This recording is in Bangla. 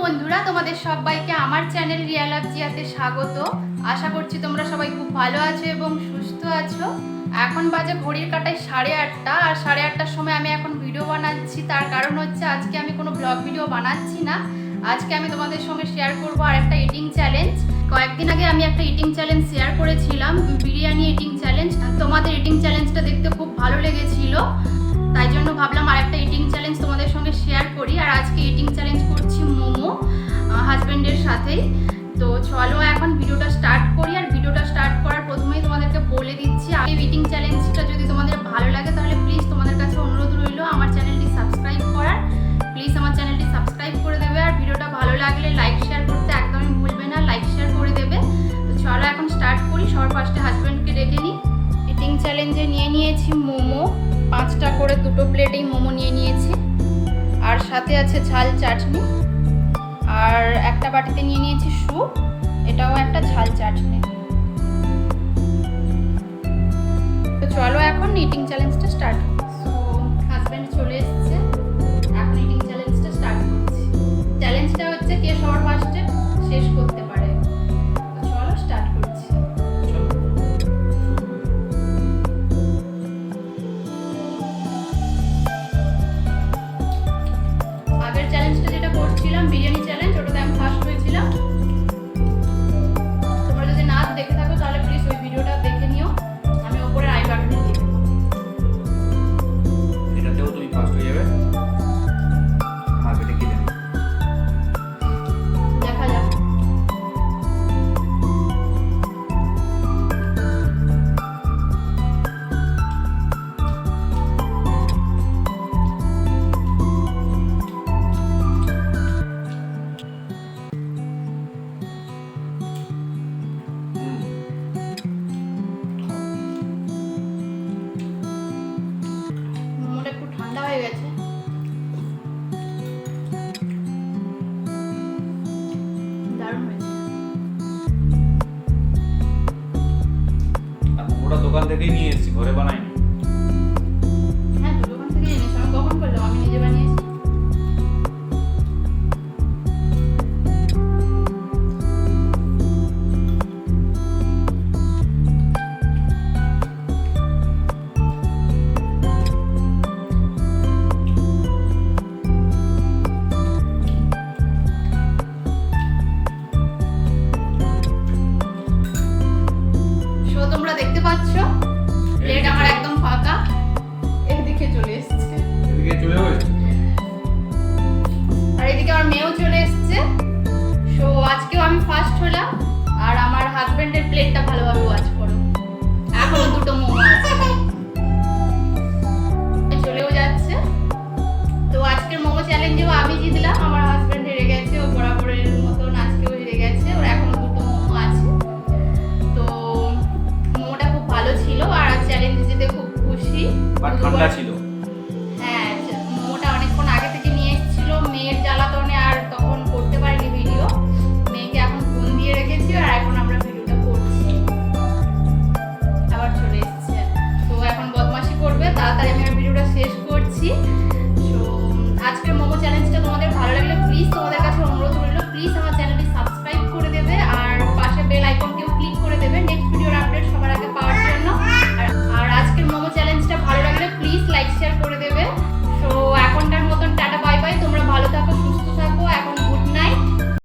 বন্ধুরা, তোমাদের সবাইকে আমার চ্যানেল রিয়াল জিয়াতে স্বাগত। আশা করছি তোমরা সবাই খুব ভালো আছো এবং সুস্থ আছো। এখন বাজে ঘড়ির কাঁটায় 8:30, আর 8:30টার সময় আমি এখন ভিডিও বানাচ্ছি। তার কারণ হচ্ছে আজকে আমি কোনো ব্লগ ভিডিও বানাচ্ছি না। আজকে আমি তোমাদের সঙ্গে শেয়ার করব আর একটা ইটিং চ্যালেঞ্জ। কয়েকদিন আগে আমি একটা ইটিং চ্যালেঞ্জ শেয়ার করেছিলাম, বিরিয়ানি ইটিং চ্যালেঞ্জ। তোমাদের ইটিং চ্যালেঞ্জটা দেখতে খুব ভালো লেগেছিল, তাই জন্য ভাবলাম আর একটা ইটিং চ্যালেঞ্জ তোমাদের সঙ্গে শেয়ার করি। আর আজকে ইটিং চ্যালেঞ্জ করছি মোমো হাজবেন্ডের সাথেই। তো চলো এখন ভিডিওটা স্টার্ট করি। আর ভিডিওটা স্টার্ট করার প্রথমেই তোমাদেরকে বলে দিচ্ছি, এই ইটিং চ্যালেঞ্জটা যদি তোমাদের ভালো লাগে তাহলে প্লিজ তোমাদের কাছে অনুরোধ রইল আমার চ্যানেলটি সাবস্ক্রাইব করার। প্লিজ আমার চ্যানেলটি সাবস্ক্রাইব করে দেবে। আর ভিডিওটা ভালো লাগলে লাইক শেয়ার করতে একদমই ভুলবে না, লাইক শেয়ার করে দেবে। তো চলো এখন স্টার্ট করি। সবার ফার্স্টে হাজবেন্ডকে ডেকে নিই। ইটিং চ্যালেঞ্জে নিয়ে নিয়েছি মোমো, 5টা করে 2টো প্লেটেই মোমো নিয়ে নিয়েছি। আর সাথে আছে ঝাল চাটনি, আর একটা বাটিতে নিয়ে নিয়েছি স্যুপ, এটাও একটা ঝাল চাটনি। তো চলো এখন ইটিং চ্যালেঞ্জটা স্টার্ট করি। সো হাজব্যান্ড চলে এসেছে, এখন ইটিং চ্যালেঞ্জটা স্টার্ট করছি। চ্যালেঞ্জটা হচ্ছে কে সবার ফার্স্টে শেষ করতে পারে। তো চলো স্টার্ট করছি। আগের চ্যালেঞ্জটা যেটা করছিলাম বিরিয়ানি চ্যালেঞ্জ, ওটাতে আমি ফার্স্ট হয়েছিলাম। তোমরা যদি না দেখে থাকো তাহলে প্লিজ ওই ভিডিওটা দেখে নিও, আমি উপরে আই বাটনে দিয়ে দেবো। এটাতেও তুমি ফার্স্ট হয়ে যাবে। আমার পেটে কি জানি দেখা যাক। মোমোটা একটু ঠান্ডা হয়ে গেছে। দারুণ হয়েছে। আর মোমোটা দোকান থেকেই নিয়ে এসেছি, ঘরে বানাইনি। হ্যাঁ, তো দোকান থেকে এনেছো। আমি কখন করলাম? আমি নিজে বানিয়েছি। তোমরা দেখতে পাচ্ছ প্লেট আমার একদম ফাঁকা, এদিকে চলে এসেছে। এদিকে চলে এসেছে। আর এদিকে আমার মেয়েও চলে এসেছে। সো আজকেও আমি ফার্স্ট হলাম। আর আমার হাজবেন্ডের প্লেটটা ভালোভাবে ওয়াচ করো। এখনো 2টো মোমো আছে।